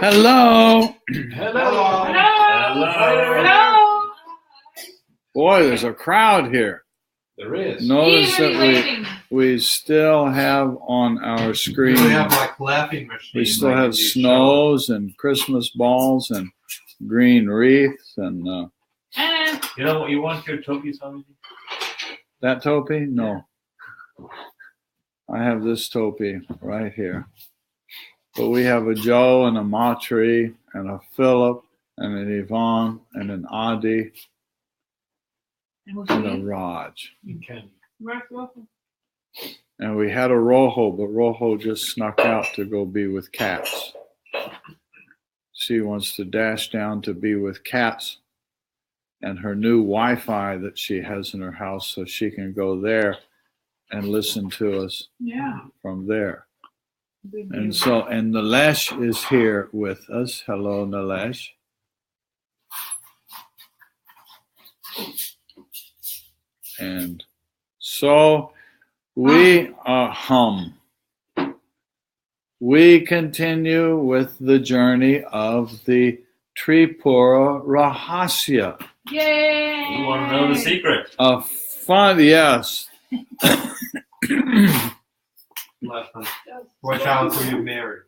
Hello. Hello. Hello. Boy, there's a crowd here. There is. Notice that we still have on our screen. We have like laughing machines. We still have snows and Christmas balls and green wreaths and. You know, you want your topies on? That topi? No. I have this topi right here. But we have a Joe and a Matri and a Philip and an Yvonne and an Adi and a Raj. And we had a Rojo, but Rojo just snuck out to go be with cats. She wants to dash down to be with cats and her new Wi-Fi that she has in her house, so she can go there and listen to us from there. And so, and Nilesh is here with us. Hello, Nilesh. And so we continue with the journey of the Tripura Rahasya. Yay! You want to know the secret? A fun, yes. Watch out who you marry.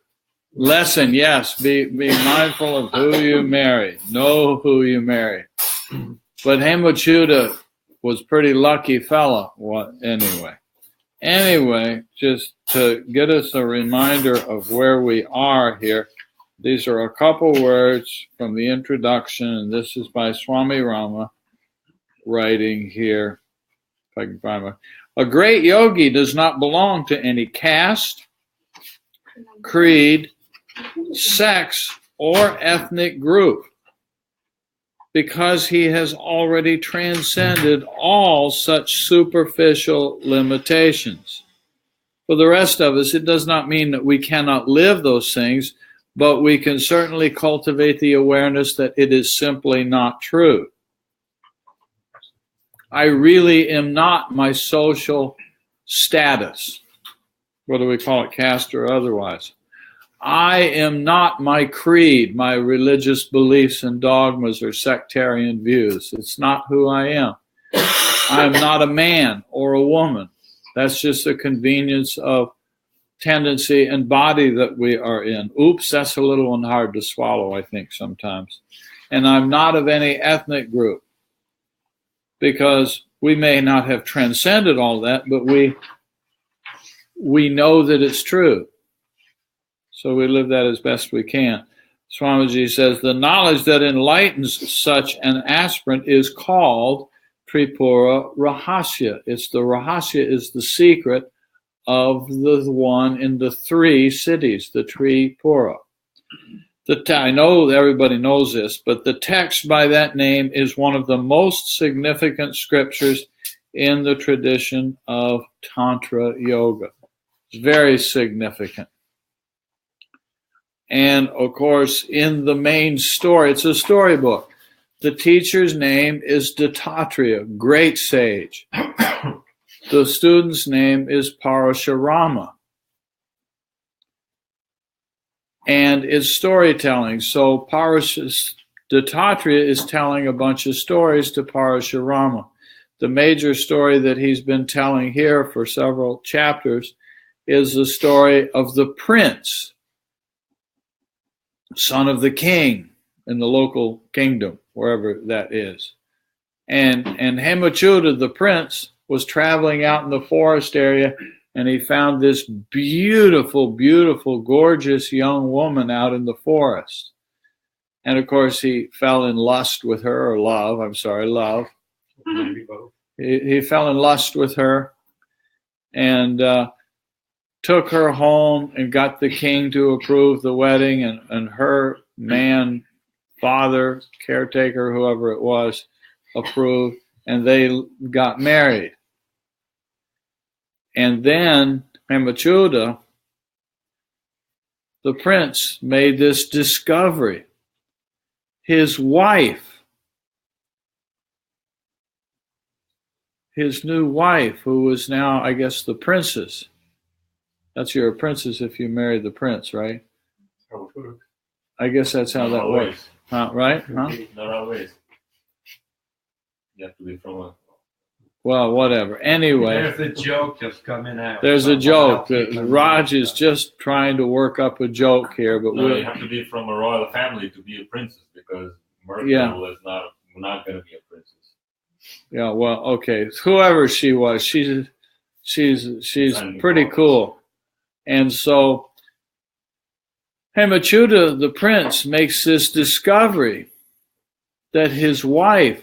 Lesson, yes. Be mindful of who you marry. Know who you marry. But Hemachyuta was pretty lucky fella. Anyway, just to get us a reminder of where we are here, these are a couple words from the introduction, and this is by Swami Rama writing here. If I can find my. A great yogi does not belong to any caste, creed, sex, or ethnic group because he has already transcended all such superficial limitations. For the rest of us, it does not mean that we cannot live those things, but we can certainly cultivate the awareness that it is simply not true. I really am not my social status, whether we call it caste or otherwise. I am not my creed, my religious beliefs and dogmas or sectarian views. It's not who I am. I'm not a man or a woman. That's just a convenience of tendency and body that we are in. Oops, that's a little one hard to swallow, I think, sometimes. And I'm not of any ethnic group, because we may not have transcended all that, but we know that it's true. So we live that as best we can. Swamiji says, the knowledge that enlightens such an aspirant is called Tripura Rahasya. It's the Rahasya is the secret of the one in the three cities, the Tripura. I know everybody knows this, but the text by that name is one of the most significant scriptures in the tradition of Tantra Yoga. It's very significant. And of course, in the main story, it's a storybook. The teacher's name is Dattatreya, great sage. The student's name is Parashurama. And it's storytelling. So Dattatreya is telling a bunch of stories to Parashurama. The major story that he's been telling here for several chapters is the story of the prince, son of the king in the local kingdom, wherever that is. And Hemachyuta, the prince, was traveling out in the forest area, and he found this beautiful, beautiful, gorgeous young woman out in the forest. And of course, he fell in lust with her, or love. He fell in lust with her and took her home and got the king to approve the wedding, and her man, father, caretaker, whoever it was, approved, and they got married. And then Hemachyuta, the prince, made this discovery. His wife, his new wife, who was now, I guess, the princess. You're a princess if you marry the prince, right? I guess that's how that works. Right? Huh? Not always. You have to be from a... Well, whatever. Anyway, There's a joke just coming out. there's a Someone joke. else is Raj is just trying to work up a joke here, but No, you have to be from a royal family to be a princess, because Myrtle is not going to be a princess. yeah. Well, okay. Whoever she was, she's pretty cool, and so Hemachyuta, the prince, makes this discovery that his wife,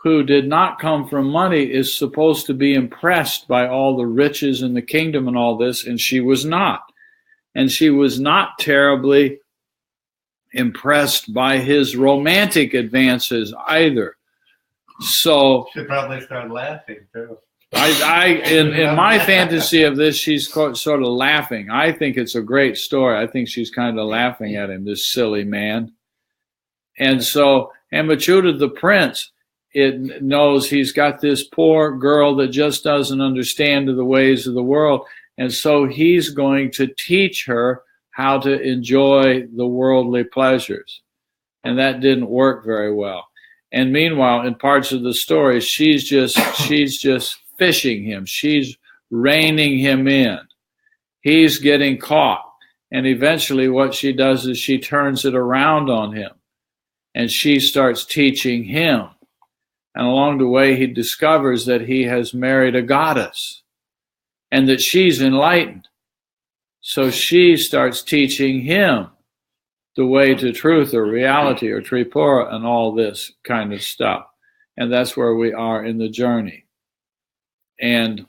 who did not come from money, is supposed to be impressed by all the riches in the kingdom and all this, and she was not. And she was not terribly impressed by his romantic advances either. So should probably start laughing too. In my fantasy of this, she's sort of laughing. I think it's a great story. I think she's kind of laughing at him, this silly man. And so Hemachyuta, the prince, it knows he's got this poor girl that just doesn't understand the ways of the world. And so he's going to teach her how to enjoy the worldly pleasures. And that didn't work very well. And meanwhile, in parts of the story, she's just fishing him. She's reining him in. He's getting caught. And eventually what she does is she turns it around on him. And she starts teaching him. And along the way, he discovers that he has married a goddess and that she's enlightened. So she starts teaching him the way to truth or reality or Tripura and all this kind of stuff. And that's where we are in the journey. And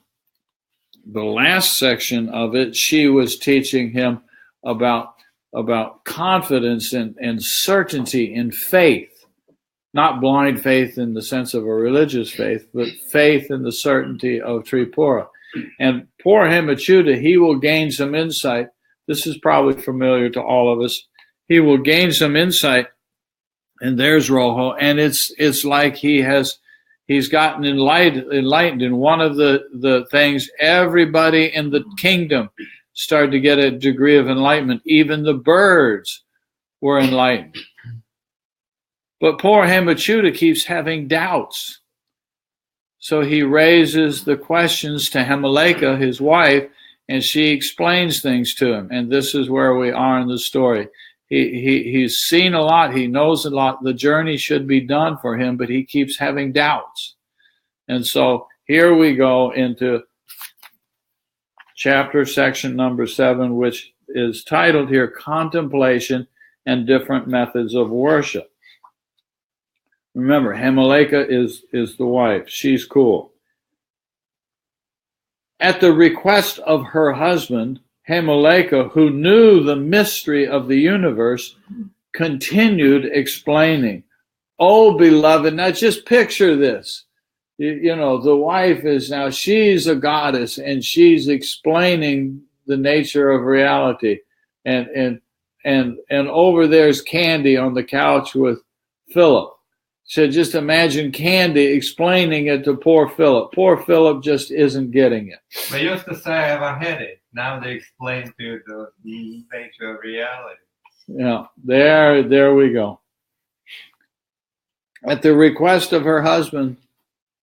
the last section of it, she was teaching him about confidence and certainty in faith. Not blind faith in the sense of a religious faith, but faith in the certainty of Tripura. And poor Hemachyuta, he will gain some insight. This is probably familiar to all of us. He will gain some insight, and there's Rojo, and it's like he's gotten enlightened. And one of the things, everybody in the kingdom started to get a degree of enlightenment. Even the birds were enlightened. But poor Hemachyuta keeps having doubts. So he raises the questions to Hemaleka, his wife, and she explains things to him. And this is where we are in the story. He's seen a lot. He knows a lot. The journey should be done for him, but he keeps having doubts. And so here we go into section number 7, which is titled here, Contemplation and Different Methods of Worship. Remember, Hemaleka is the wife. She's cool. At the request of her husband, Hemaleka, who knew the mystery of the universe, continued explaining. Oh, beloved, now just picture this. You know, the wife is now, she's a goddess, and she's explaining the nature of reality. And over there's Candy on the couch with Philip. So just imagine Candy explaining it to poor Philip. Poor Philip just isn't getting it. But used to say I have a headache. Now they explain to the nature of reality. Yeah, there we go. At the request of her husband,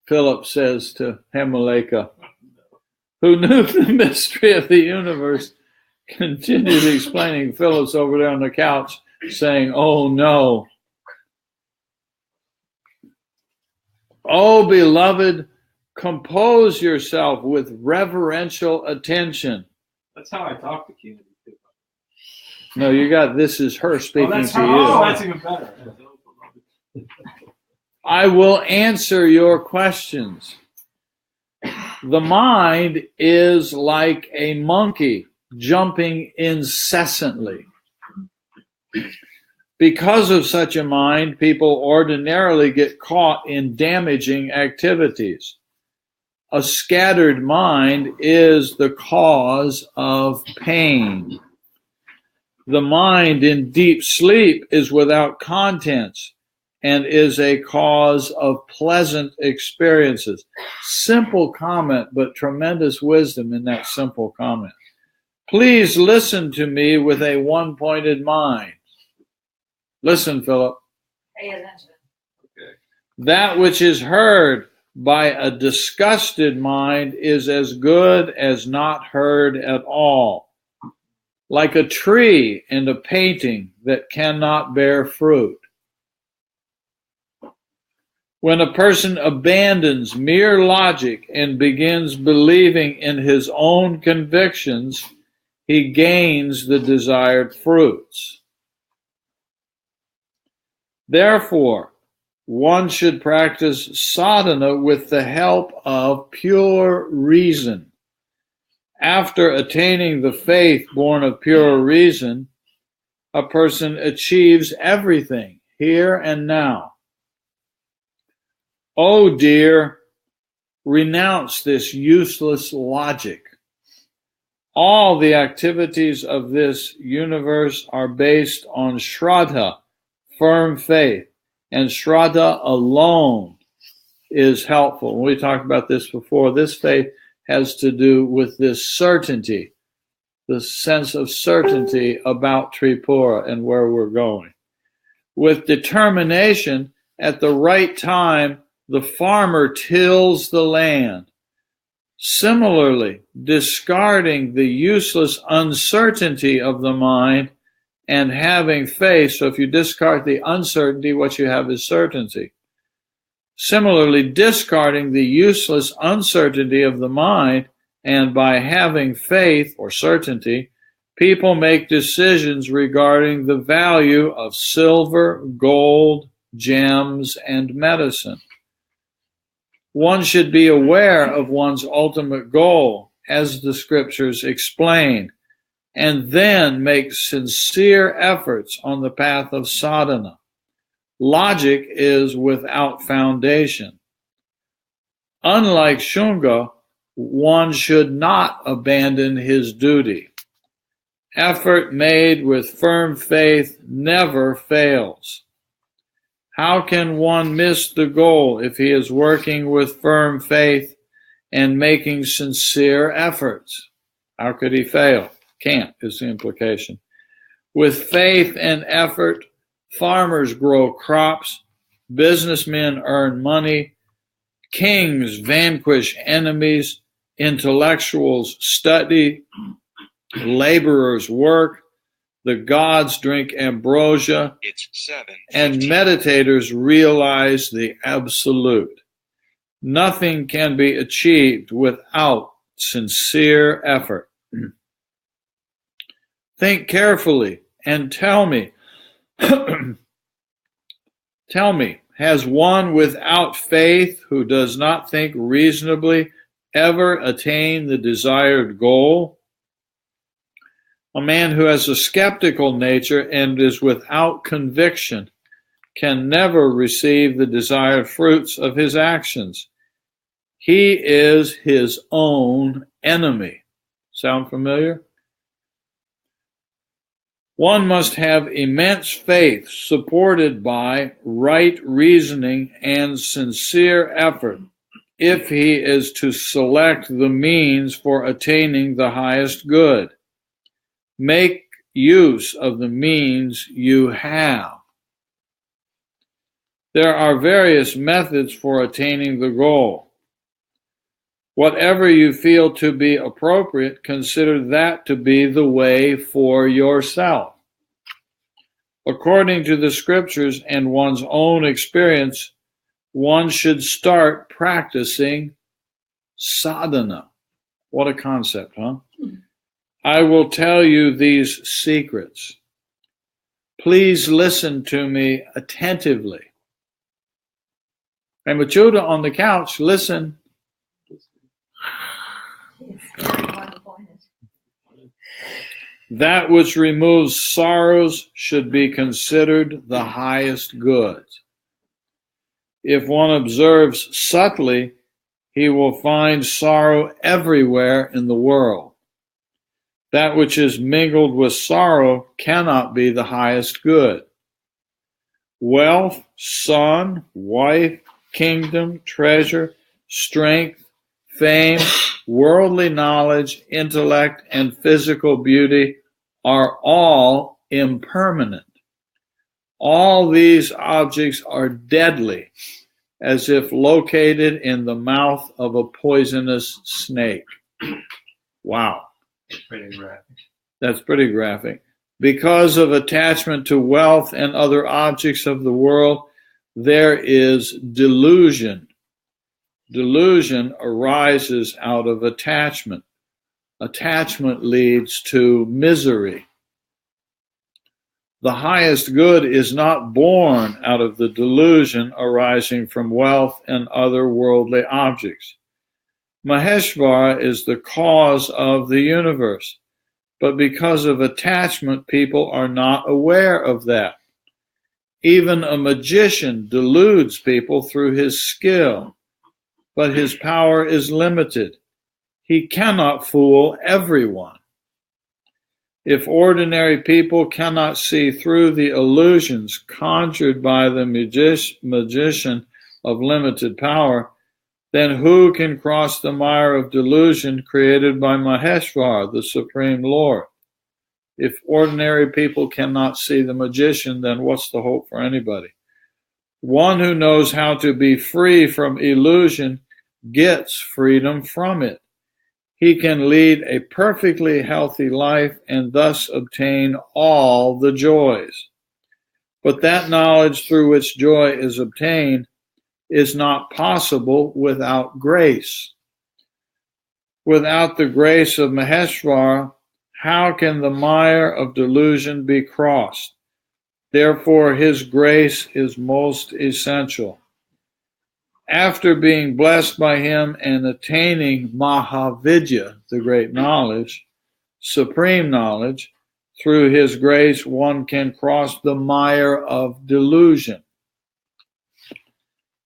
Philip says to Hemaleka, who knew the mystery of the universe, continued explaining. Philip's over there on the couch saying, oh no. Oh, beloved, compose yourself with reverential attention. That's how I talk to Candy. No, you got, this is her speaking to you. Oh, that's even better. I will answer your questions. The mind is like a monkey jumping incessantly. Because of such a mind, people ordinarily get caught in damaging activities. A scattered mind is the cause of pain. The mind in deep sleep is without contents and is a cause of pleasant experiences. Simple comment, but tremendous wisdom in that simple comment. Please listen to me with a one-pointed mind. Listen, Philip. Pay attention. Okay. That which is heard by a disgusted mind is as good as not heard at all, like a tree and a painting that cannot bear fruit. When a person abandons mere logic and begins believing in his own convictions, he gains the desired fruits. Therefore, one should practice sadhana with the help of pure reason. After attaining the faith born of pure reason, a person achieves everything here and now. Oh dear, renounce this useless logic. All the activities of this universe are based on Shraddha, firm faith, and Shraddha alone is helpful. We talked about this before. This faith has to do with this certainty, the sense of certainty about Tripura and where we're going. With determination, at the right time, the farmer tills the land. Similarly, discarding the useless uncertainty of the mind and having faith. So if you discard the uncertainty, what you have is certainty. Similarly, discarding the useless uncertainty of the mind, and by having faith or certainty, people make decisions regarding the value of silver, gold, gems, and medicine. One should be aware of one's ultimate goal, as the scriptures explain, and then make sincere efforts on the path of sadhana. Logic is without foundation. Unlike Shunga, one should not abandon his duty. Effort made with firm faith never fails. How can one miss the goal if he is working with firm faith and making sincere efforts? How could he fail? Can't, is the implication. With faith and effort, farmers grow crops, businessmen earn money, kings vanquish enemies, intellectuals study, laborers work, the gods drink ambrosia, and meditators realize the absolute. Nothing can be achieved without sincere effort. Think carefully and tell me, has one without faith who does not think reasonably ever attained the desired goal? A man who has a skeptical nature and is without conviction can never receive the desired fruits of his actions. He is his own enemy. Sound familiar? One must have immense faith supported by right reasoning and sincere effort if he is to select the means for attaining the highest good. Make use of the means you have. There are various methods for attaining the goal. Whatever you feel to be appropriate, consider that to be the way for yourself. According to the scriptures and one's own experience, one should start practicing sadhana. What a concept, huh? I will tell you these secrets. Please listen to me attentively. And Machuda on the couch, listen. That which removes sorrows should be considered the highest good. If one observes subtly, he will find sorrow everywhere in the world. That which is mingled with sorrow cannot be the highest good. Wealth, son, wife, kingdom, treasure, strength, fame, worldly knowledge, intellect, and physical beauty are all impermanent. All these objects are deadly, as if located in the mouth of a poisonous snake. Wow. Pretty graphic. That's pretty graphic. Because of attachment to wealth and other objects of the world, there is delusion. Delusion arises out of attachment. Attachment leads to misery. The highest good is not born out of the delusion arising from wealth and other worldly objects. Maheshvara is the cause of the universe, but because of attachment, people are not aware of that. Even a magician deludes people through his skill, but his power is limited. He cannot fool everyone. If ordinary people cannot see through the illusions conjured by the magician of limited power, then who can cross the mire of delusion created by Maheshvara, the Supreme Lord? If ordinary people cannot see the magician, then what's the hope for anybody? One who knows how to be free from illusion gets freedom from it. He can lead a perfectly healthy life and thus obtain all the joys. But that knowledge through which joy is obtained is not possible without grace. Without the grace of Maheshvara, how can the mire of delusion be crossed? Therefore, his grace is most essential. After being blessed by him and attaining Mahavidya, the great knowledge, supreme knowledge, through his grace one can cross the mire of delusion.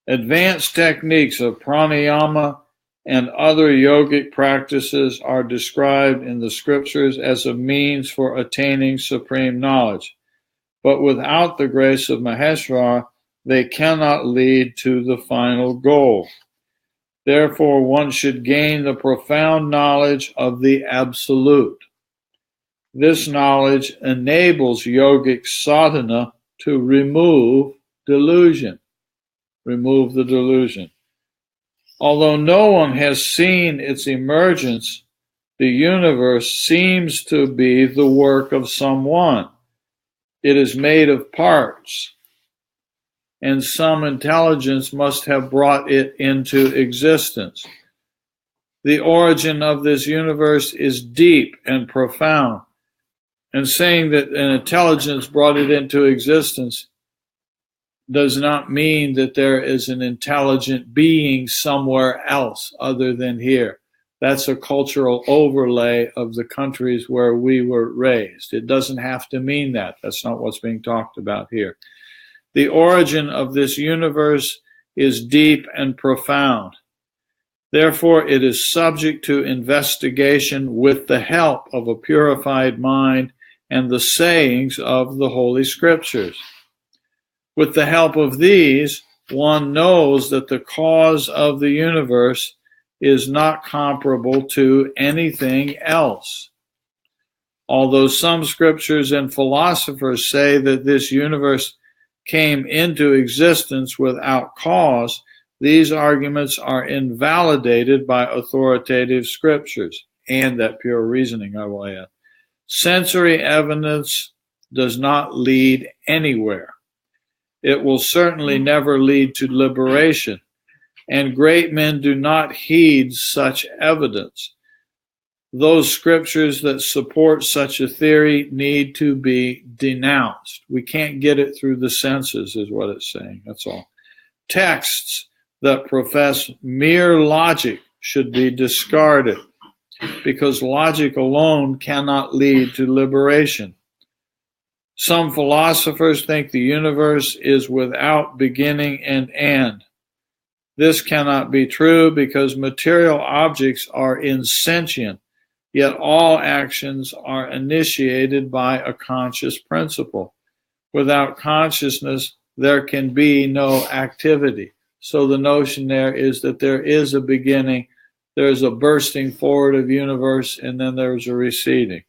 Advanced techniques of pranayama and other yogic practices are described in the scriptures as a means for attaining supreme knowledge. But without the grace of Maheshvara, they cannot lead to the final goal. Therefore, one should gain the profound knowledge of the Absolute. This knowledge enables yogic sadhana to remove delusion. Remove the delusion. Although no one has seen its emergence, the universe seems to be the work of someone. It is made of parts, and some intelligence must have brought it into existence. The origin of this universe is deep and profound, and saying that an intelligence brought it into existence does not mean that there is an intelligent being somewhere else other than here. That's a cultural overlay of the countries where we were raised. It doesn't have to mean that. That's not what's being talked about here. The origin of this universe is deep and profound. Therefore, it is subject to investigation with the help of a purified mind and the sayings of the Holy Scriptures. With the help of these, one knows that the cause of the universe is not comparable to anything else. Although some scriptures and philosophers say that this universe came into existence without cause, these arguments are invalidated by authoritative scriptures and that pure reasoning, I will add. Sensory evidence does not lead anywhere. It will certainly never lead to liberation, and great men do not heed such evidence. Those scriptures that support such a theory need to be denounced. We can't get it through the senses, is what it's saying. That's all. Texts that profess mere logic should be discarded, because logic alone cannot lead to liberation. Some philosophers think the universe is without beginning and end. This cannot be true because material objects are insentient, yet all actions are initiated by a conscious principle. Without consciousness, there can be no activity. So the notion there is that there is a beginning, There's a bursting forward of universe, and then there's a receding.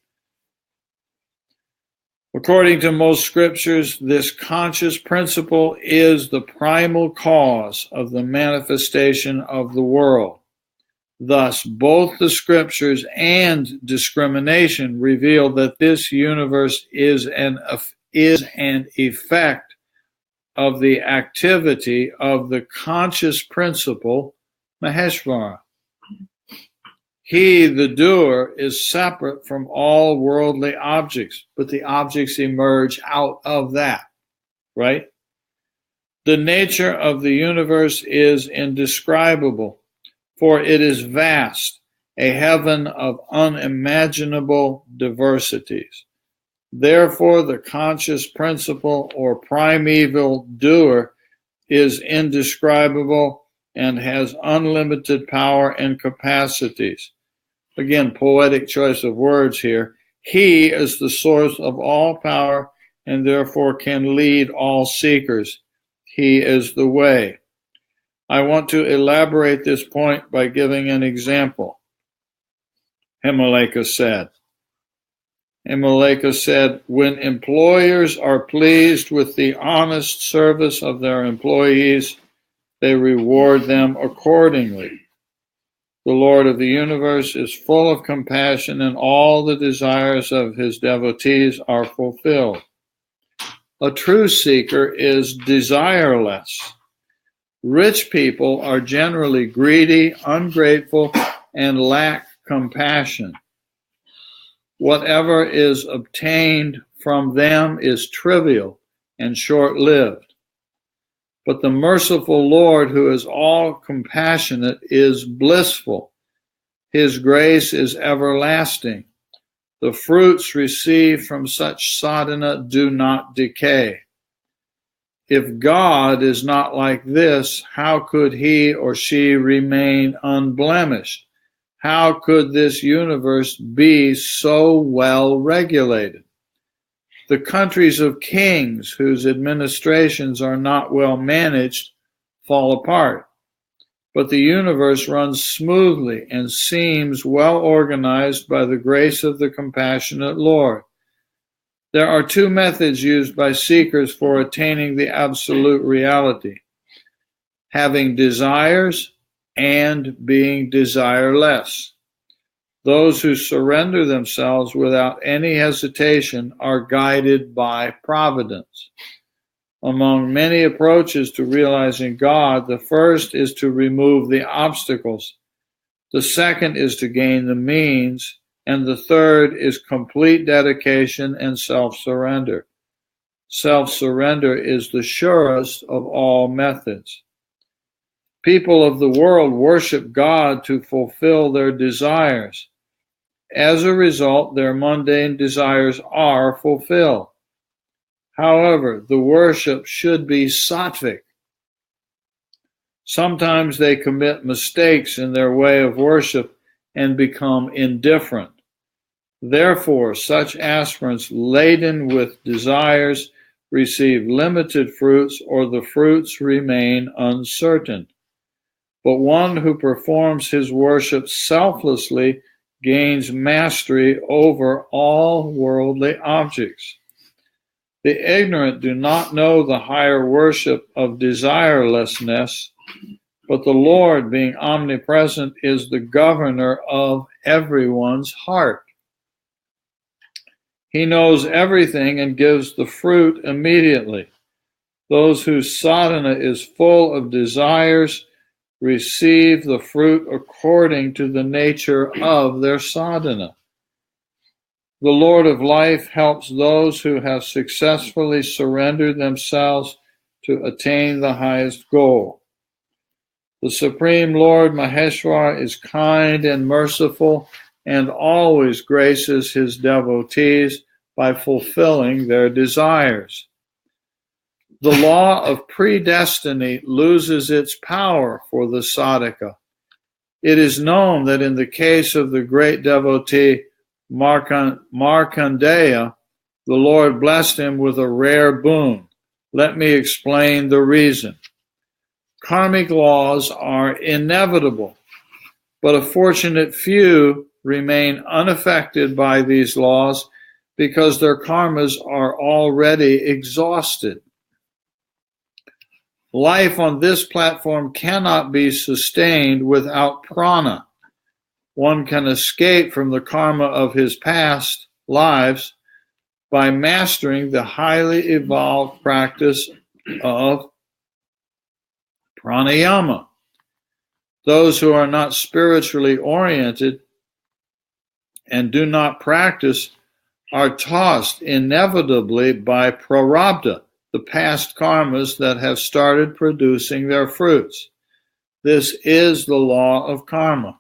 According to most scriptures, this conscious principle is the primal cause of the manifestation of the world. Thus, both the scriptures and discrimination reveal that this universe is an effect of the activity of the conscious principle, Maheshvara. He, the doer, is separate from all worldly objects, but the objects emerge out of that, right? The nature of the universe is indescribable, for it is vast, a heaven of unimaginable diversities. Therefore, the conscious principle or primeval doer is indescribable and has unlimited power and capacities. Again, poetic choice of words here. He is the source of all power and therefore can lead all seekers. He is the way. I want to elaborate this point by giving an example. Himaleka said, when employers are pleased with the honest service of their employees, they reward them accordingly. The Lord of the universe is full of compassion, and all the desires of his devotees are fulfilled. A true seeker is desireless. Rich people are generally greedy, ungrateful, and lack compassion. Whatever is obtained from them is trivial and short-lived. But the merciful Lord, who is all compassionate, is blissful. His grace is everlasting. The fruits received from such sadhana do not decay. If God is not like this, how could he or she remain unblemished? How could this universe be so well regulated? The countries of kings whose administrations are not well managed fall apart, but the universe runs smoothly and seems well organized by the grace of the compassionate Lord. There are two methods used by seekers for attaining the absolute reality: having desires and being desireless. Those who surrender themselves without any hesitation are guided by providence. Among many approaches to realizing God, the first is to remove the obstacles, the second is to gain the means, and the third is complete dedication and self-surrender. Self-surrender is the surest of all methods. People of the world worship God to fulfill their desires. As a result, their mundane desires are fulfilled. However, the worship should be sattvic. Sometimes they commit mistakes in their way of worship and become indifferent. Therefore, such aspirants laden with desires receive limited fruits, or the fruits remain uncertain. But one who performs his worship selflessly gains mastery over all worldly objects. The ignorant do not know the higher worship of desirelessness, but the Lord, being omnipresent, is the governor of everyone's heart. He knows everything and gives the fruit immediately. Those whose sadhana is full of desires receive the fruit according to the nature of their sadhana. The Lord of life helps those who have successfully surrendered themselves to attain the highest goal. The Supreme Lord Maheshwar is kind and merciful and always graces his devotees by fulfilling their desires. The law of predestiny loses its power for the sadhaka. It is known that in the case of the great devotee Markandeya, the Lord blessed him with a rare boon. Let me explain the reason. Karmic laws are inevitable, but a fortunate few remain unaffected by these laws because their karmas are already exhausted. Life on this platform cannot be sustained without prana. One can escape from the karma of his past lives by mastering the highly evolved practice of pranayama. Those who are not spiritually oriented and do not practice are tossed inevitably by prarabdha, the past karmas that have started producing their fruits. This is the law of karma.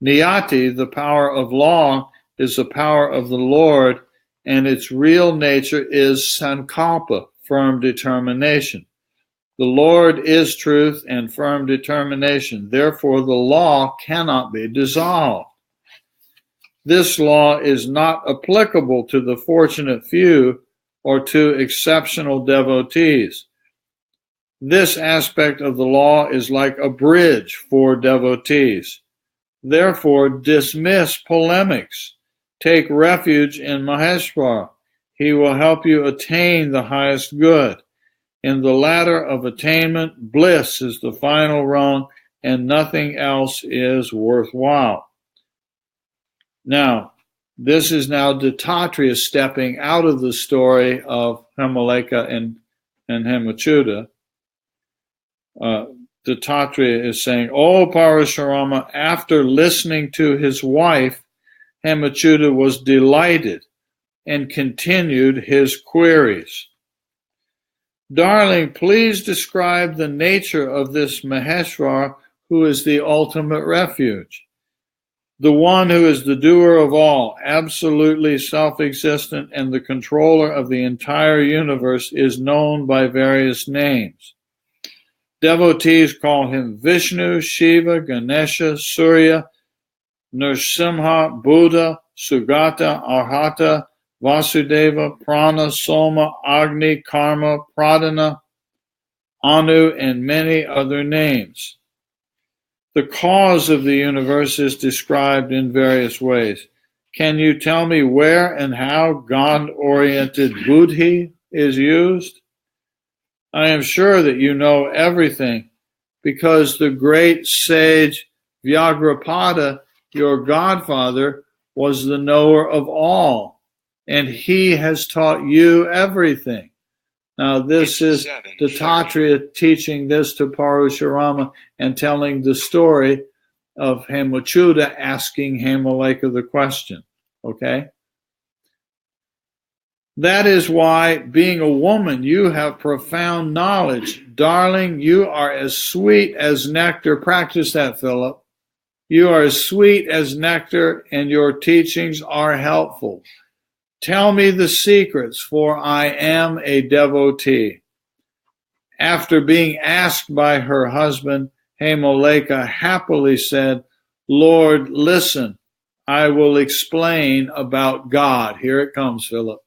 Niyati, the power of law, is the power of the Lord, and its real nature is sankalpa, firm determination. The Lord is truth and firm determination. Therefore, the law cannot be dissolved. This law is not applicable to the fortunate few or to exceptional devotees. This aspect of the law is like a bridge for devotees. Therefore, dismiss polemics. Take refuge in Maheshwara. He will help you attain the highest good. In the ladder of attainment, bliss is the final rung, and nothing else is worthwhile. Now, this is now Dattatreya stepping out of the story of Hemaleka and Hemachyuta. Dattatreya is saying, "O Parashurama, after listening to his wife, Hemachyuta was delighted and continued his queries. Darling, please describe the nature of this Maheshwar who is the ultimate refuge. The one who is the doer of all, absolutely self-existent, and the controller of the entire universe is known by various names. Devotees call him Vishnu, Shiva, Ganesha, Surya, Nrsimha, Buddha, Sugata, Arhata, Vasudeva, Prana, Soma, Agni, Karma, Pradana, Anu, and many other names. The cause of the universe is described in various ways. Can you tell me where and how God-oriented buddhi is used? I am sure that you know everything, because the great sage Vyagrapada, your godfather, was the knower of all, and he has taught you everything." Now this is Dattatreya teaching this to Parashurama and telling the story of Hemachyuta asking Hemaleka the question. Okay? That is why, being a woman, you have profound knowledge. Darling, you are as sweet as nectar. Practice that, Philip. You are as sweet as nectar, and your teachings are helpful. Tell me the secrets, for I am a devotee. After being asked by her husband, Hemaleka happily said, Lord, listen, I will explain about God. Here it comes, Philip.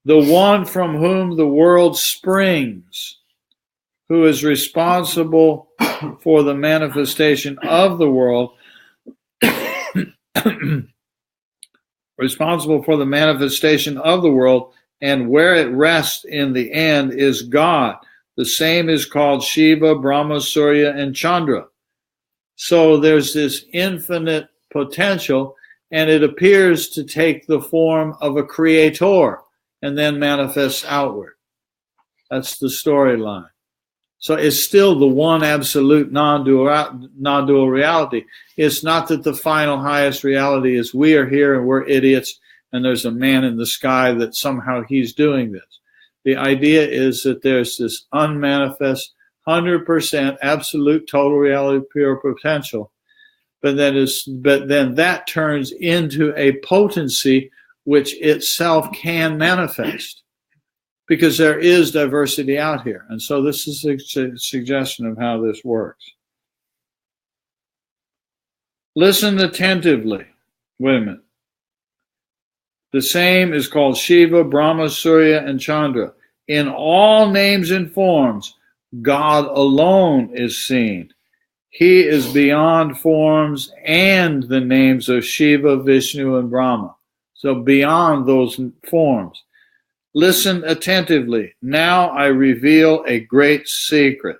The one from whom the world springs, who is responsible for the manifestation of the world, responsible for the manifestation of the world, and where it rests in the end is God. The same is called Shiva, Brahma, Surya, and Chandra. So there's this infinite potential, and it appears to take the form of a creator and then manifests outward. That's the storyline. So it's still the one absolute non-dual reality. It's not that the final highest reality is we are here and we're idiots and there's a man in the sky that somehow he's doing this. The idea is that there's this unmanifest, 100% absolute total reality, pure potential. But then that turns into a potency which itself can manifest. Because there is diversity out here. And so this is a suggestion of how this works. Listen attentively. Wait a minute. The same is called Shiva, Brahma, Surya, and Chandra. In all names and forms, God alone is seen. He is beyond forms and the names of Shiva, Vishnu, and Brahma. So beyond those forms. Listen attentively. Now I reveal a great secret.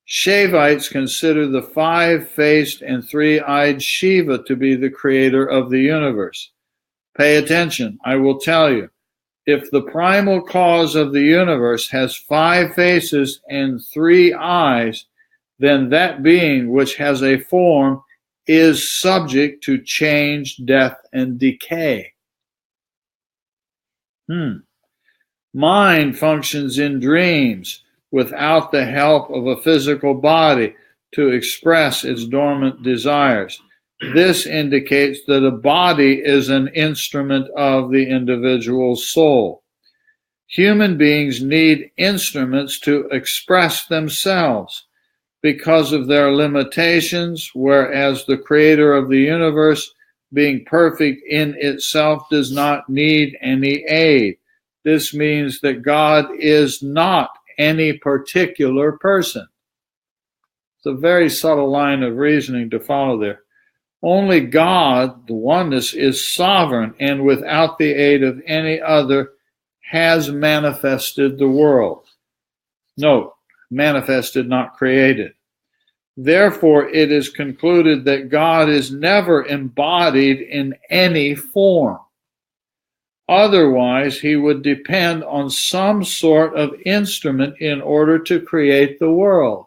Shaivites consider the five-faced and three-eyed Shiva to be the creator of the universe. Pay attention. I will tell you. If the primal cause of the universe has five faces and three eyes, then that being which has a form is subject to change, death, and decay. Mind functions in dreams without the help of a physical body to express its dormant desires. This indicates that a body is an instrument of the individual's soul. Human beings need instruments to express themselves because of their limitations, whereas the creator of the universe, being perfect in itself, does not need any aid. This means that God is not any particular person. It's a very subtle line of reasoning to follow there. Only God, the oneness, is sovereign and without the aid of any other has manifested the world. Note, manifested, not created. Therefore, it is concluded that God is never embodied in any form. Otherwise, he would depend on some sort of instrument in order to create the world.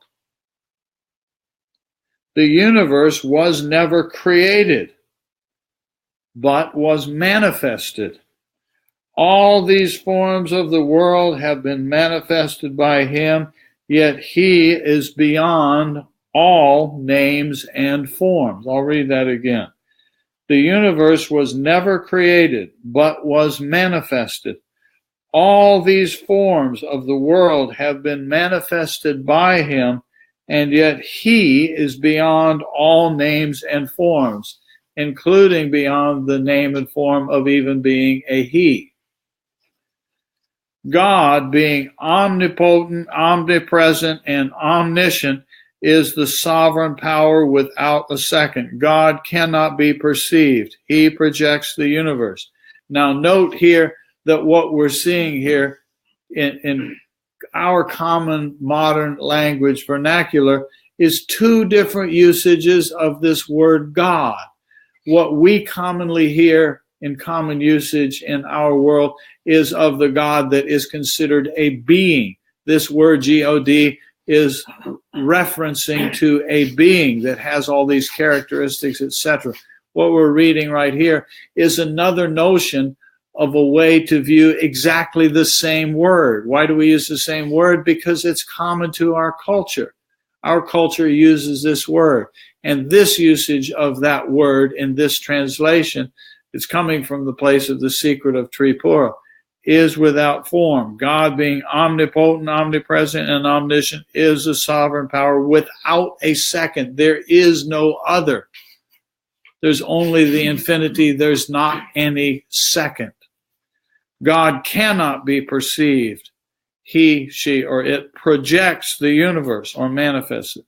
The universe was never created, but was manifested. All these forms of the world have been manifested by him, yet he is beyond all names and forms. I'll read that again. The universe was never created, but was manifested. All these forms of the world have been manifested by him, and yet he is beyond all names and forms, including beyond the name and form of even being a he. God, being omnipotent, omnipresent, and omniscient, is the sovereign power without a second. God cannot be perceived. He projects the universe. Now note here that what we're seeing here in our common modern language vernacular is two different usages of this word God. What we commonly hear in common usage in our world is of the God that is considered a being. This word God is referencing to a being that has all these characteristics, etc. What we're reading right here is another notion of a way to view exactly the same word. Why do we use the same word? Because it's common to our culture. Our culture uses this word. And this usage of that word in this translation is coming from the place of the secret of Tripura, is without form. God, being omnipotent, omnipresent, and omniscient, is a sovereign power without a second. There is no other. There's only the infinity. There's not any second. God cannot be perceived. He, she, or it projects the universe or manifests it.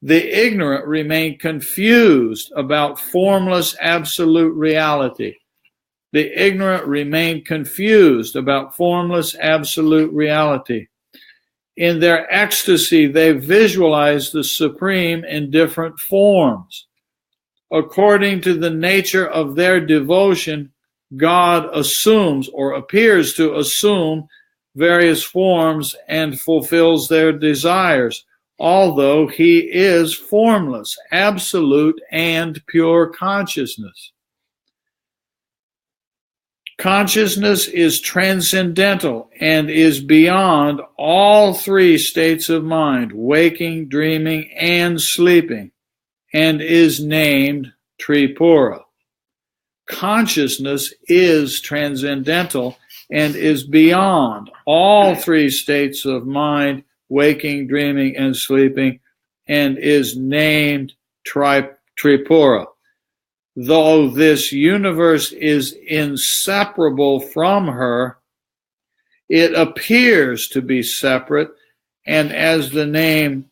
The ignorant remain confused about formless absolute reality. The ignorant remain confused about formless absolute reality. In their ecstasy, they visualize the Supreme in different forms. According to the nature of their devotion, God assumes or appears to assume various forms and fulfills their desires, although he is formless, absolute, and pure consciousness. Consciousness is transcendental and is beyond all three states of mind, waking, dreaming, and sleeping, and is named Tripura. Consciousness is transcendental and is beyond all three states of mind, waking, dreaming, and sleeping, and is named Tripura. Though this universe is inseparable from her, it appears to be separate, and as the name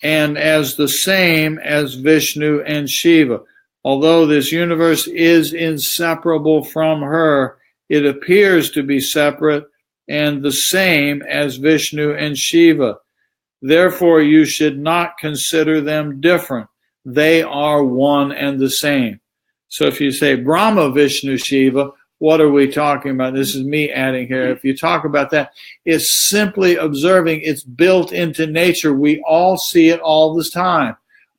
and as the same as Vishnu and Shiva. Although this universe is inseparable from her, it appears to be separate and the same as Vishnu and Shiva. Therefore, you should not consider them different. They are one and the same. So if you say Brahma, Vishnu, Shiva, what are we talking about? This is me adding here. If you talk about that, it's simply observing. It's built into nature. We all see it all the time.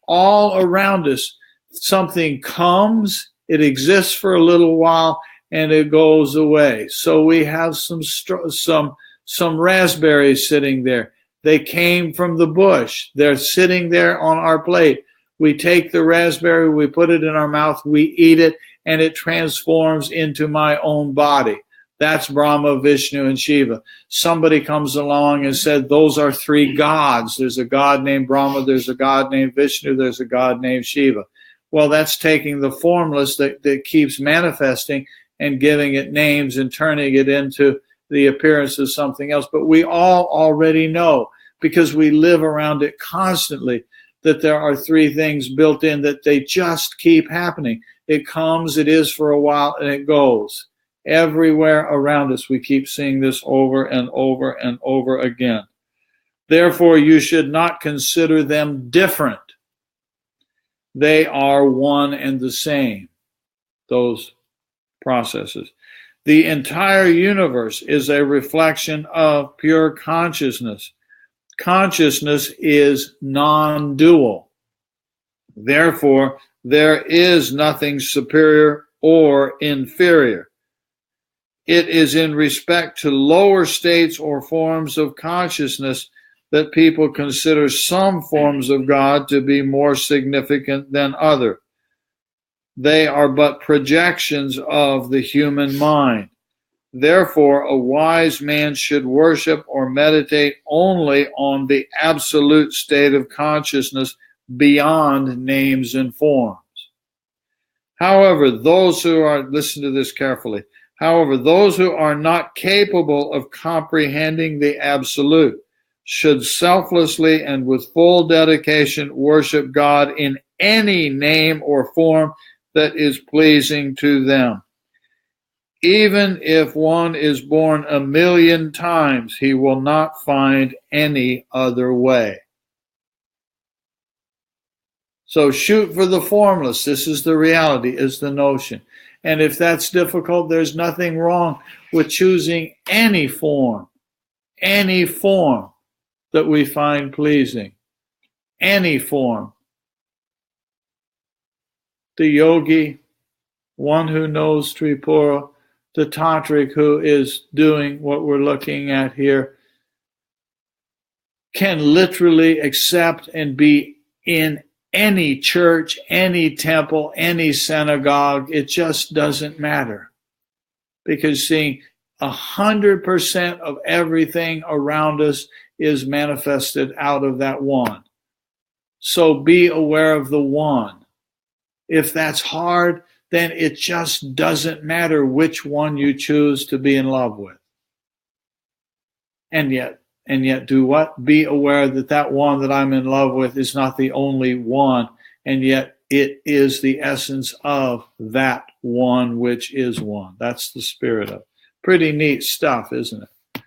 All around us, something comes, it exists for a little while, and it goes away. So we have some raspberries sitting there. They came from the bush. They're sitting there on our plate. We take the raspberry, we put it in our mouth, we eat it, and it transforms into my own body. That's Brahma, Vishnu, and Shiva. Somebody comes along and said, those are three gods. There's a god named Brahma, there's a god named Vishnu, there's a god named Shiva. Well, that's taking the formless that keeps manifesting and giving it names and turning it into the appearance of something else. But we all already know, because we live around it constantly, that there are three things built in, that they just keep happening. It comes, it is for a while, and it goes. Everywhere around us, we keep seeing this over and over and over again. Therefore, you should not consider them different. They are one and the same, those processes. The entire universe is a reflection of pure consciousness. Consciousness is non-dual. Therefore, there is nothing superior or inferior. It is in respect to lower states or forms of consciousness that people consider some forms of God to be more significant than others. They are but projections of the human mind. Therefore, a wise man should worship or meditate only on the absolute state of consciousness beyond names and forms. However, those who are, listen to this carefully, however, those who are not capable of comprehending the absolute should selflessly and with full dedication worship God in any name or form that is pleasing to them. Even if one is born 1,000,000 times, he will not find any other way. So shoot for the formless. This is the reality, is the notion. And if that's difficult, there's nothing wrong with choosing any form that we find pleasing, any form. The yogi, one who knows Tripura, the tantric who is doing what we're looking at here, can literally accept and be in any church, any temple, any synagogue. It just doesn't matter. Because seeing 100% of everything around us is manifested out of that one. So be aware of the one. If that's hard, then it just doesn't matter which one you choose to be in love with. And yet do what? Be aware that that one that I'm in love with is not the only one, and yet it is the essence of that one which is one. That's the spirit of it. Pretty neat stuff, isn't it?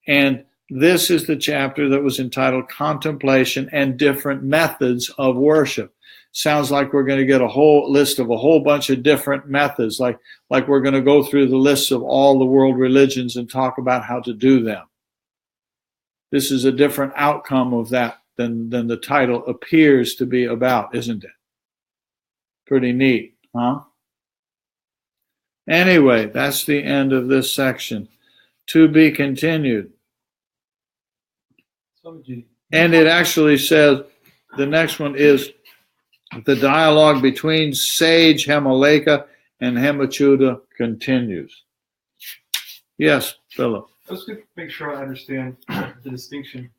And this is the chapter that was entitled Contemplation and Different Methods of Worship. Sounds like we're going to get a whole list of a whole bunch of different methods, like we're going to go through the lists of all the world religions and talk about how to do them. This is a different outcome of that than the title appears to be about, isn't it? Pretty neat, huh? Anyway, that's the end of this section. To be continued. And it actually says, the next one is the dialogue between sage Hemaleka and Hemachyuta continues. Yes, Philip. Let's make sure I understand the distinction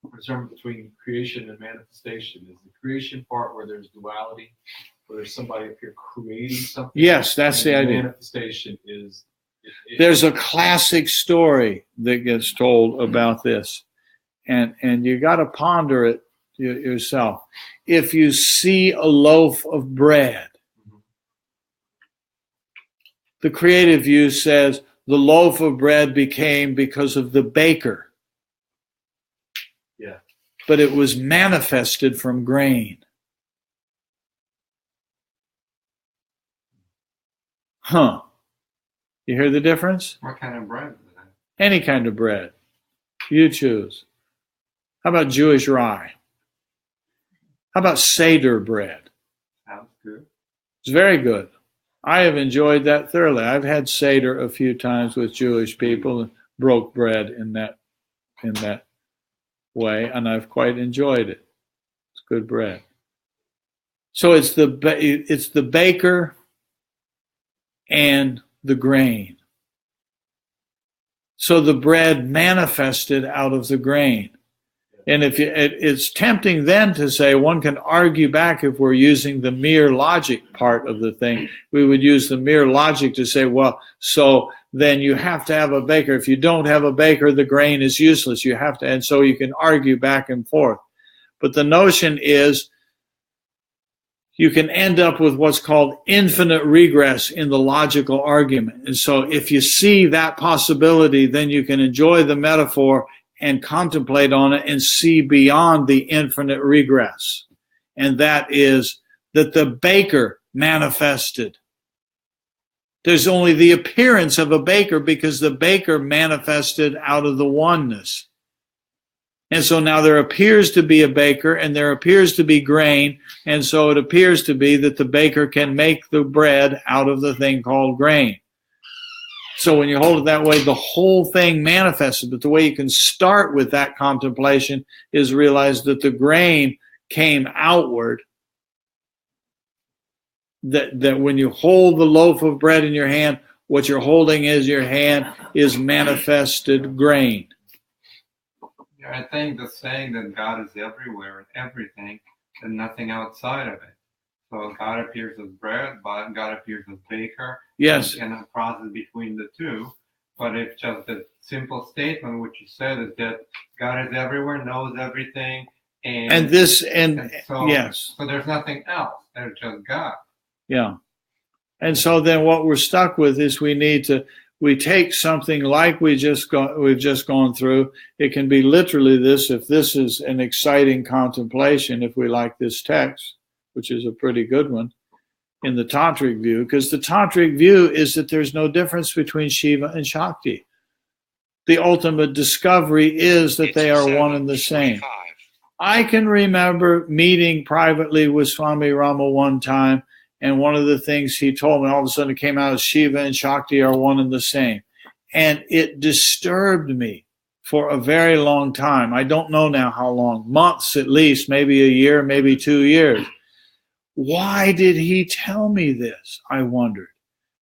between creation and manifestation. Is the creation part where there's duality, where there's somebody up here creating something? Yes, that's the idea. Manifestation is... There's a classic story that gets told about this, and you got to ponder it yourself. If you see a loaf of bread, the creative view says the loaf of bread became because of the baker. Yeah. But it was manifested from grain. Huh. You hear the difference? What kind of bread is that? Any kind of bread. You choose. How about Jewish rye? How about Seder bread? Sounds good. It's very good. I have enjoyed that thoroughly. I've had Seder a few times with Jewish people and broke bread in that way, and I've quite enjoyed it. It's good bread. So it's the baker and the grain. So the bread manifested out of the grain. And it's tempting then to say, one can argue back if we're using the mere logic part of the thing. We would use the mere logic to say, well, so then you have to have a baker. If you don't have a baker, the grain is useless. You have to, and so you can argue back and forth. But the notion is you can end up with what's called infinite regress in the logical argument. And so if you see that possibility, then you can enjoy the metaphor and contemplate on it and see beyond the infinite regress. And that is that the baker manifested. There's only the appearance of a baker because the baker manifested out of the oneness. And so now there appears to be a baker and there appears to be grain. And so it appears to be that the baker can make the bread out of the thing called grain. So when you hold it that way, the whole thing manifested. But the way you can start with that contemplation is realize that the grain came outward. That when you hold the loaf of bread in your hand, what you're holding is your hand is manifested grain. Yeah, I think the saying that God is everywhere and everything and nothing outside of it. So God appears as bread, but God appears as baker. Yes. And a process between the two. But it's just a simple statement, which you said, is that God is everywhere, knows everything. And so, yes. So there's nothing else. There's just God. Yeah. And so then what we're stuck with is we take something like we've just gone through. It can be literally this, if this is an exciting contemplation, if we like this text, which is a pretty good one in the Tantric view, because the Tantric view is that there's no difference between Shiva and Shakti. The ultimate discovery is that they are one and the same. I can remember meeting privately with Swami Rama one time, and one of the things he told me, all of a sudden it came out, is Shiva and Shakti are one and the same. And it disturbed me for a very long time. I don't know now how long, months at least, maybe a year, maybe 2 years. Why did he tell me this? I wondered.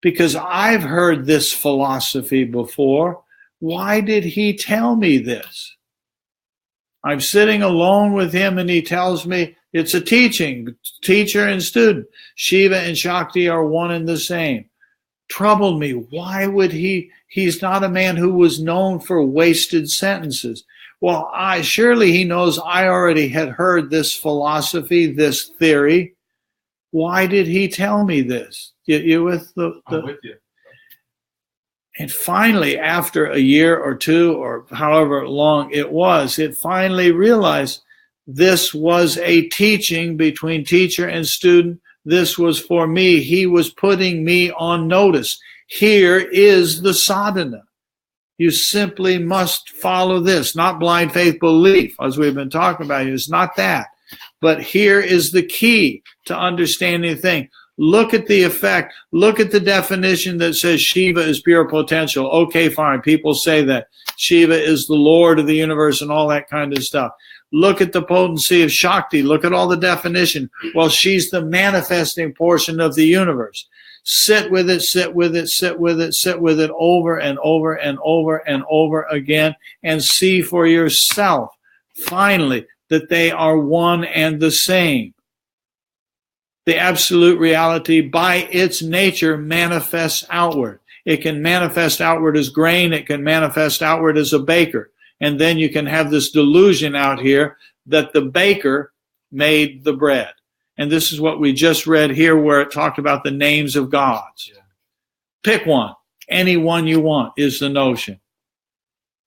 Because I've heard this philosophy before. Why did he tell me this? I'm sitting alone with him and he tells me it's a teaching, teacher and student. Shiva and Shakti are one and the same. Troubled me. Why would he's not a man who was known for wasted sentences. Well, surely he knows I already had heard this philosophy, this theory. Why did he tell me this? You with the I'm with you. And finally, after a year or two, or however long it finally realized this was a teaching between teacher and student. This was for me. He was putting me on notice. Here is the sadhana. You simply must follow this, not blind faith belief, as we've been talking about. It's not that. But here is the key to understanding the thing. Look at the effect. Look at the definition that says Shiva is pure potential. Okay, fine. People say that. Shiva is the Lord of the universe and all that kind of stuff. Look at the potency of Shakti. Look at all the definition. Well, she's the manifesting portion of the universe. Sit with it, sit with it, sit with it, sit with it over and over and over and over again and see for yourself, finally, that they are one and the same. The absolute reality, by its nature, manifests outward. It can manifest outward as grain. It can manifest outward as a baker. And then you can have this delusion out here that the baker made the bread. And this is what we just read here where it talked about the names of gods. Yeah. Pick one. Any one you want is the notion.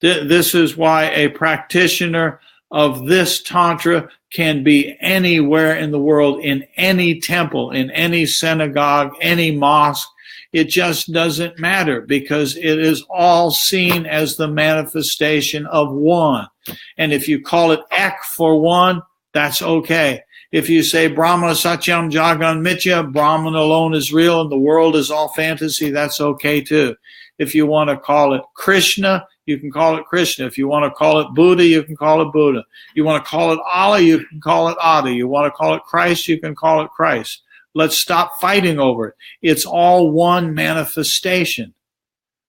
This is why a practitioner of this Tantra can be anywhere in the world, in any temple, in any synagogue, any mosque. It just doesn't matter because it is all seen as the manifestation of one. And if you call it Ek for one, that's okay. If you say Brahma Satyam Jagan Mithya, Brahman alone is real and the world is all fantasy, that's okay too. If you want to call it Krishna, you can call it Krishna. If you want to call it Buddha, you can call it Buddha. You want to call it Allah, you can call it Allah. You want to call it Christ, you can call it Christ. Let's stop fighting over it. It's all one manifestation.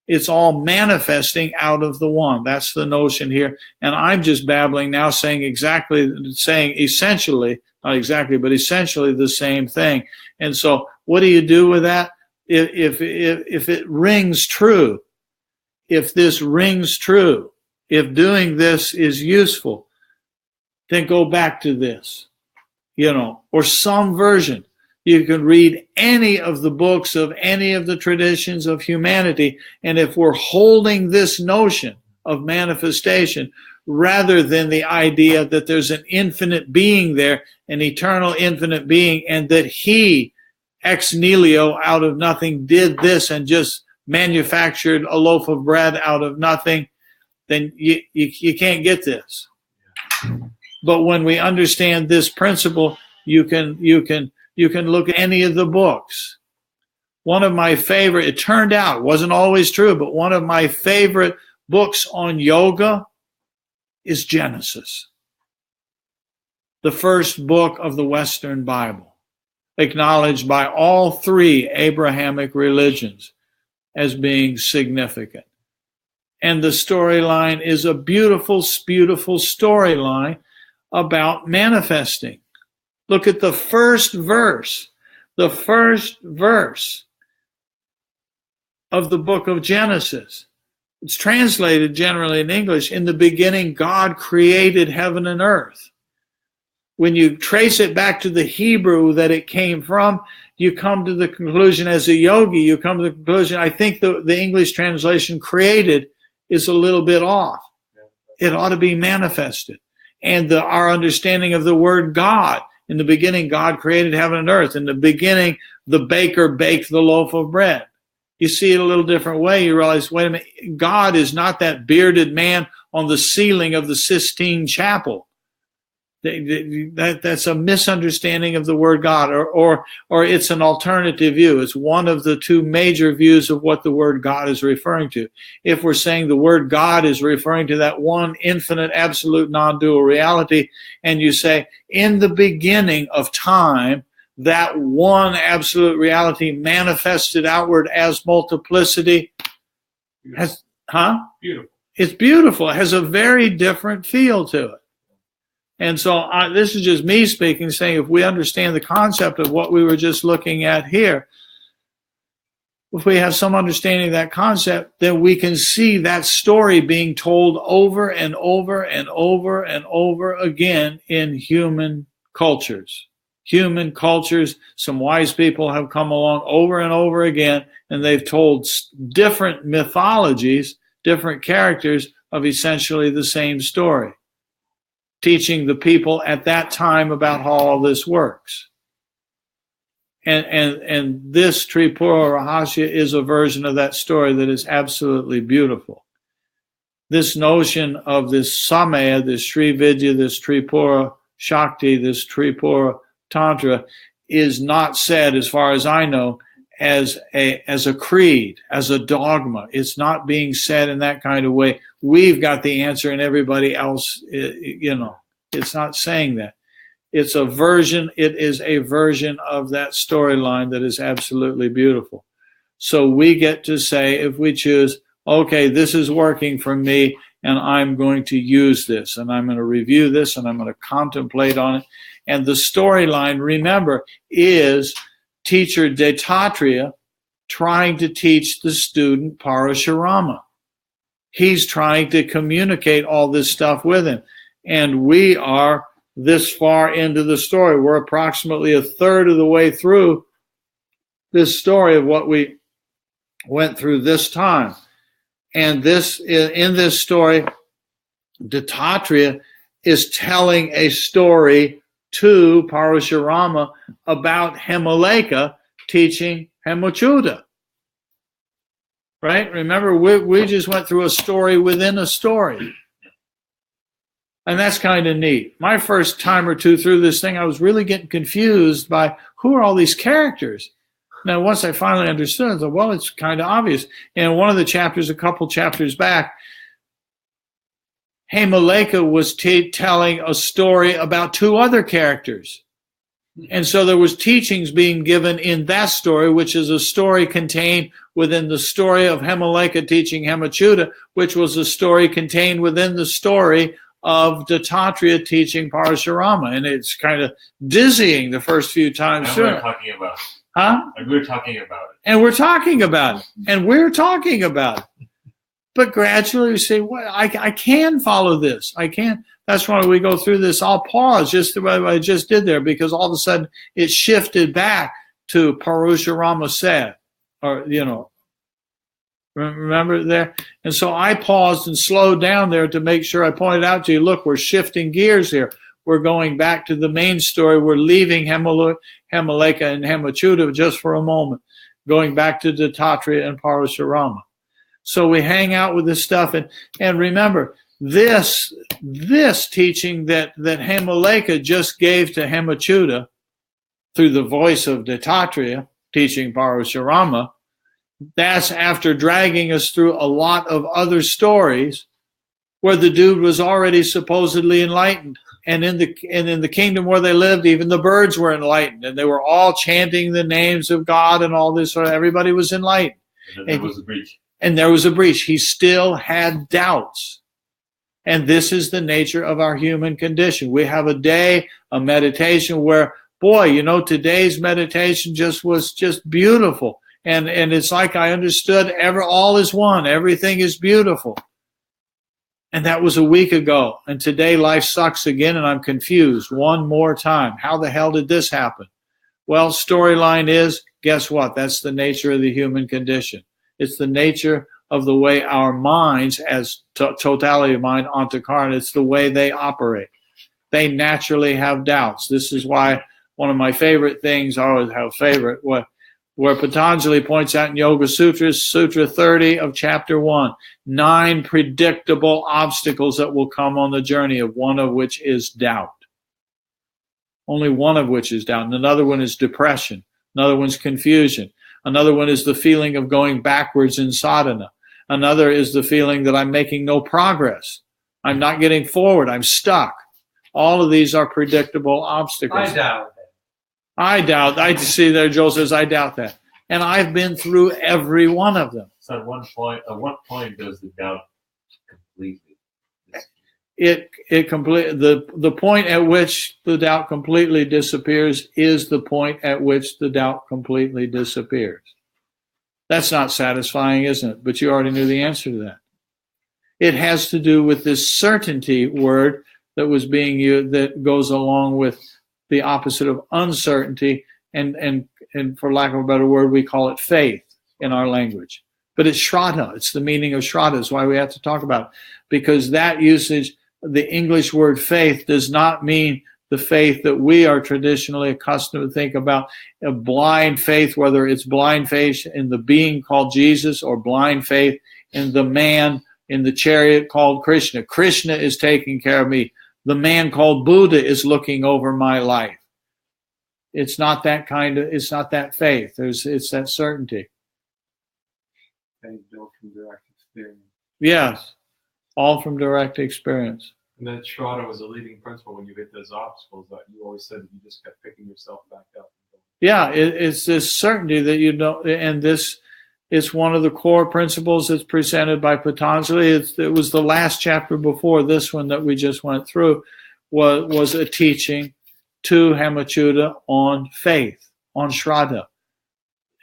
It's all manifesting out of the one. That's the notion here. And I'm just babbling now, saying essentially, not exactly, but essentially the same thing. And so what do you do with that? If it rings true, if this rings true, if doing this is useful, then go back to this, or some version. You can read any of the books of any of the traditions of humanity. And if we're holding this notion of manifestation, rather than the idea that there's an infinite being there, an eternal infinite being, and that he, ex nihilo, out of nothing, did this and just manufactured a loaf of bread out of nothing, then you can't get this. But when we understand this principle, you can look at any of the books. One of my favorite, it turned out, wasn't always true, but one of my favorite books on yoga is Genesis, the first book of the Western Bible, acknowledged by all three Abrahamic religions as being significant. And the storyline is a beautiful, beautiful storyline about manifesting. Look at the first verse of the book of Genesis. It's translated generally in English, in the beginning, God created heaven and earth. When you trace it back to the Hebrew that it came from, you come to the conclusion, as a yogi, you come to the conclusion, I think the English translation created is a little bit off. It ought to be manifested. And our understanding of the word God, in the beginning, God created heaven and earth. In the beginning, the baker baked the loaf of bread. You see it a little different way. You realize, wait a minute, God is not that bearded man on the ceiling of the Sistine Chapel. That's a misunderstanding of the word God, or it's an alternative view. It's one of the two major views of what the word God is referring to. If we're saying the word God is referring to that one infinite, absolute, non-dual reality, and you say, in the beginning of time, that one absolute reality manifested outward as multiplicity, Beautiful. It's beautiful. It has a very different feel to it. And so this is just me speaking, saying if we understand the concept of what we were just looking at here, if we have some understanding of that concept, then we can see that story being told over and over and over and over again in human cultures. Human cultures, some wise people have come along over and over again, and they've told different mythologies, different characters of essentially the same story, teaching the people at that time about how all this works. And this Tripura Rahasya is a version of that story that is absolutely beautiful. This notion of this Samaya, this Sri Vidya, this Tripura Shakti, this Tripura Tantra is not said, as far as I know, as a creed, as a dogma. It's not being said in that kind of way. We've got the answer and everybody else, it's not saying that. It's a version, it is a version of that storyline that is absolutely beautiful. So we get to say, if we choose, okay, this is working for me, and I'm going to use this, and I'm going to review this, and I'm going to contemplate on it. And the storyline, remember, is teacher Dattatreya trying to teach the student Parashurama. he's trying to communicate all this stuff with him. And we are this far into the story. We're approximately a third of the way through this story of what we went through this time. And this, in this story, Dattatreya is telling a story to Parashurama about Hemaleka teaching Hemachyuta. Right? Remember, we just went through a story within a story. And that's kind of neat. My first time or two through this thing, I was really getting confused by who are all these characters. Now, once I finally understood, I thought, well, it's kind of obvious. In one of the chapters, a couple chapters back, Hemaleka was telling a story about two other characters. And so there was teachings being given in that story, which is a story contained within the story of Hemaleka teaching Hemachyuta, which was a story contained within the story of Dattatreya teaching Parashurama. And it's kind of dizzying the first few times. And we're talking about it. Huh? And we're talking about it. And we're talking about it. And we're talking about it. But gradually we say, well, I can follow this. I can. That's why we go through this. I'll pause just the way I just did there, because all of a sudden it shifted back to Parashurama said, or, remember there? And so I paused and slowed down there to make sure I pointed out to you, look, we're shifting gears here. We're going back to the main story. We're leaving Hemaleka and Hemachyuta just for a moment, going back to Dattatreya and Parashurama. So we hang out with this stuff. And remember, this teaching that Hemaleka just gave to Hemachyuta through the voice of Dattatreya teaching Parashurama, that's after dragging us through a lot of other stories where the dude was already supposedly enlightened. And in the kingdom where they lived, even the birds were enlightened, and they were all chanting the names of God and all this. Everybody was enlightened. And then there was a breach. And there was a breach. He still had doubts. And this is the nature of our human condition. We have a day, a meditation where, boy, today's meditation was just beautiful. And it's like I understood all is one. Everything is beautiful. And that was a week ago. And today life sucks again and I'm confused one more time. How the hell did this happen? Well, storyline is, guess what? That's the nature of the human condition. It's the nature of the way our minds, as totality of mind, antakarna, it's the way they operate. They naturally have doubts. This is why one of my favorite things, I always have favorite, where Patanjali points out in Yoga Sutras, Sutra 30 of chapter 1, 9 predictable obstacles that will come on the journey, of one of which is doubt. Only one of which is doubt. And another one is depression. Another one's confusion. Another one is the feeling of going backwards in sadhana. Another is the feeling that I'm making no progress. I'm not getting forward. I'm stuck. All of these are predictable obstacles. I doubt. I see there, Joel says, I doubt that. And I've been through every one of them. So at what point does the doubt completely the point at which the doubt completely disappears is the point at which the doubt completely disappears. That's not satisfying, isn't it? But you already knew the answer to that. It has to do with this certainty word that was being used, that goes along with the opposite of uncertainty, and for lack of a better word, we call it faith in our language. But it's Shraddha. It's the meaning of Shraddha. That's why we have to talk about it. Because that usage, the English word faith, does not mean the faith that we are traditionally accustomed to think about, a blind faith, whether it's blind faith in the being called Jesus or blind faith in the man in the chariot called Krishna. Krishna is taking care of me. The man called Buddha is looking over my life. It's not that it's not that faith. It's that certainty. Faith built from direct experience. Yes, all from direct experience. And that Shraddha was a leading principle when you hit those obstacles that you always said you just kept picking yourself back up. Yeah, it's this certainty that you don't, and this is one of the core principles that's presented by Patanjali. It was the last chapter before this one that we just went through, was a teaching to Hemachyuta on faith, on Shraddha.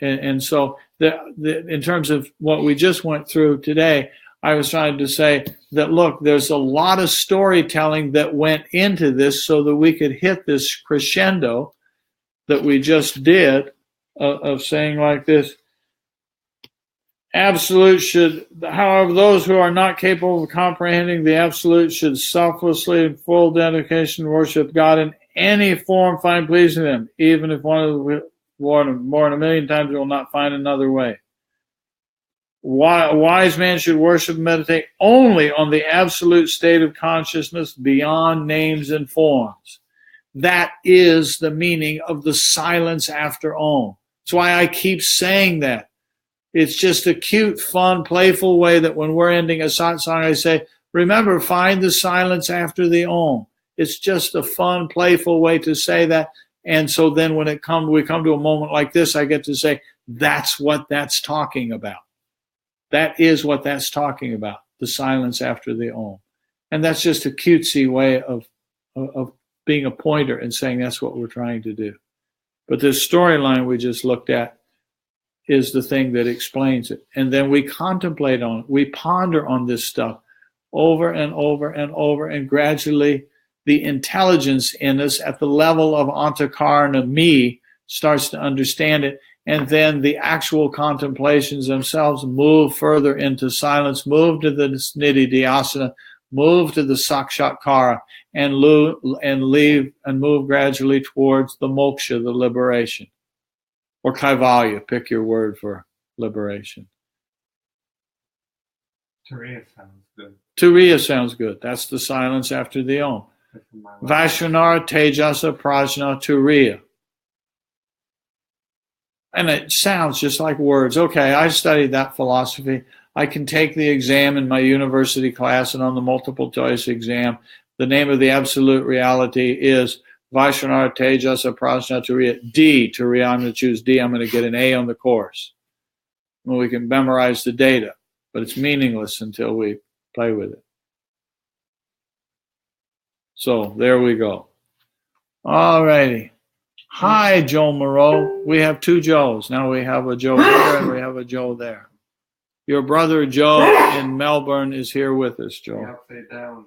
And so in terms of what we just went through today, I was trying to say that, look, there's a lot of storytelling that went into this so that we could hit this crescendo that we just did of saying like this. Absolute should, however, those who are not capable of comprehending the absolute should selflessly and full dedication worship God in any form find pleasing them, even if one of the more than a million times will not find another way. A wise man should worship and meditate only on the absolute state of consciousness beyond names and forms. That is the meaning of the silence after Om. That's why I keep saying that. It's just a cute, fun, playful way that when we're ending a satsang, I say, remember, find the silence after the Om. It's just a fun, playful way to say that. And so then when we come to a moment like this, I get to say, that's what that's talking about. That is what that's talking about, the silence after the Om. And that's just a cutesy way of being a pointer and saying that's what we're trying to do. But this storyline we just looked at is the thing that explains it. And then we contemplate on it. We ponder on this stuff over and over and over, and gradually the intelligence in us at the level of antakarna, me, starts to understand it. And then the actual contemplations themselves move further into silence, move to the nididhyasana, move to the sakshatkara, and leave and move gradually towards the moksha, the liberation. Or kaivalya, pick your word for liberation. Turiya sounds good. Turiya sounds good. That's the silence after the Om. Vaishvanara, Tejasa, Prajna, Turiya. And it sounds just like words. Okay, I studied that philosophy. I can take the exam in my university class, and on the multiple choice exam, the name of the absolute reality is Vaishvanara, Tejasa, Prajna, Turiya. D, Turiya, I'm going to choose D. I'm going to get an A on the course. Well, we can memorize the data, but it's meaningless until we play with it. So there we go. All righty. Hi, Joe Moreau. We have two Joes. Now we have a Joe here and we have a Joe there. Your brother Joe in Melbourne is here with us, Joe. The upside down.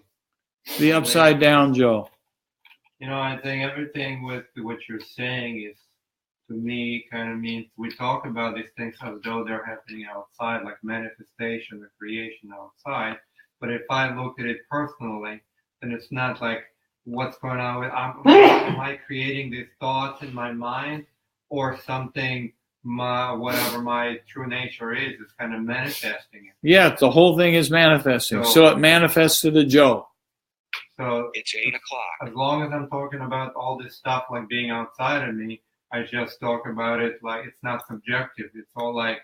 The upside down Joe. You know, I think everything with what you're saying is, to me, kind of means we talk about these things as though they're happening outside, like manifestation or creation outside. But if I look at it personally, then it's not like what's going on with, am I creating these thoughts in my mind, or something, whatever my true nature is kind of manifesting it. Yeah, the whole thing is manifesting. So it manifested a Joe. So it's 8 o'clock. As long as I'm talking about all this stuff like being outside of me, I just talk about it like it's not subjective. It's all like,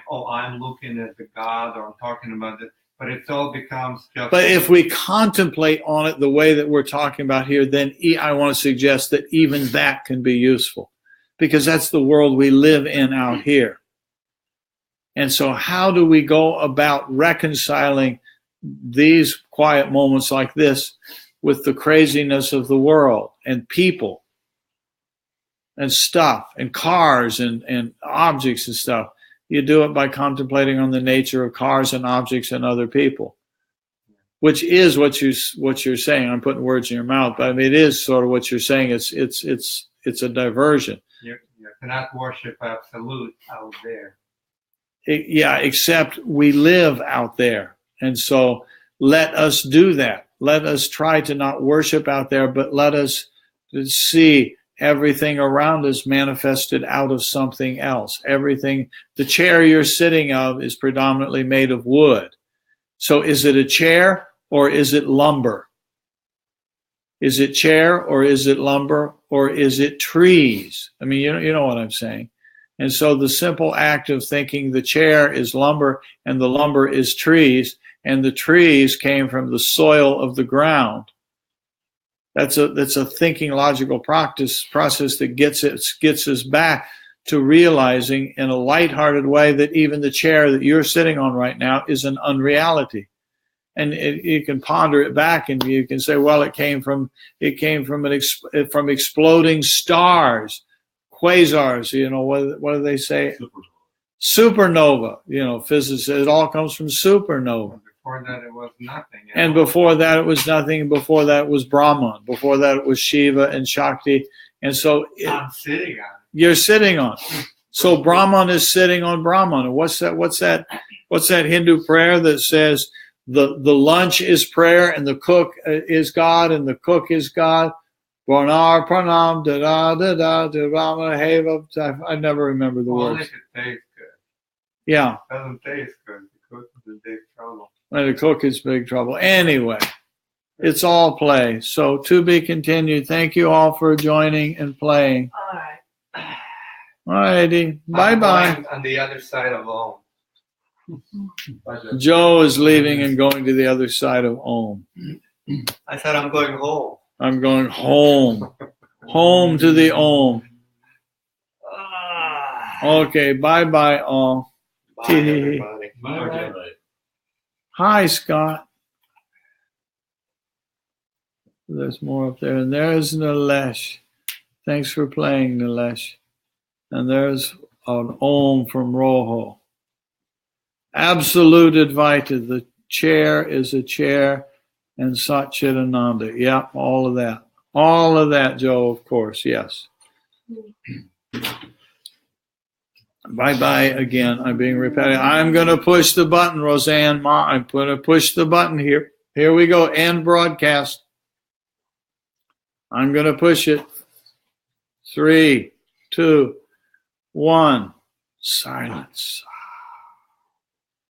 oh, I'm looking at the God, or I'm talking about it. But it all becomes just... But if we contemplate on it the way that we're talking about here, then I want to suggest that even that can be useful, because that's the world we live in out here. And so how do we go about reconciling these quiet moments like this with the craziness of the world and people and stuff and cars and objects and stuff? You do it by contemplating on the nature of cars and objects and other people, which is what you're saying. I'm putting words in your mouth, but I mean, it is sort of what you're saying. It's a diversion. You cannot worship absolute out there. Yeah, except we live out there. And so let us do that. Let us try to not worship out there, but let us see everything around us manifested out of something else. Everything, the chair you're sitting of is predominantly made of wood. So is it a chair or is it lumber? Is it chair or is it lumber or is it trees? I mean, you know what I'm saying. And so the simple act of thinking the chair is lumber and the lumber is trees, and the trees came from the soil of the ground. That's a thinking logical process that gets us back to realizing in a lighthearted way that even the chair that you're sitting on right now is an unreality. And you can ponder it back, and you can say, well, it came from exploding stars, quasars. You know, what do they say? Supernova, physicists, it all comes from supernova. Before that, it was nothing. And before that, it was nothing. Before that, it was Brahman. Before that, it was Shiva and Shakti. And so I'm sitting on it. you're sitting on it. So Brahman is sitting on Brahman. And what's that Hindu prayer that says the lunch is prayer and the cook is God and the cook is God? Varnar pranam da da da da da Rama heva. I never remember the Only words. if it tastes good. Yeah. It doesn't taste good. The cook is in big trouble. And the cook is big trouble. Anyway, it's all play. So to be continued. Thank you all for joining and playing. All right. All righty. Bye-bye. I'm on the other side of Om. Joe is leaving and going to the other side of Om. I said I'm going home. I'm going home. Home to the Om. Okay, bye-bye all. Bye, everybody. Bye. Hi, Scott. There's more up there. And there's Nilesh. Thanks for playing, Nilesh. And there's an Om from Rojo. Absolute Advaita. The chair is a chair. And Satchitananda. Yeah, all of that. All of that, Joe, of course. Yes. Bye-bye again. I'm being repetitive. I'm going to push the button, Roseanne. I'm going to push the button here. Here we go. End broadcast. I'm going to push it. 3, 2, 1. Silence.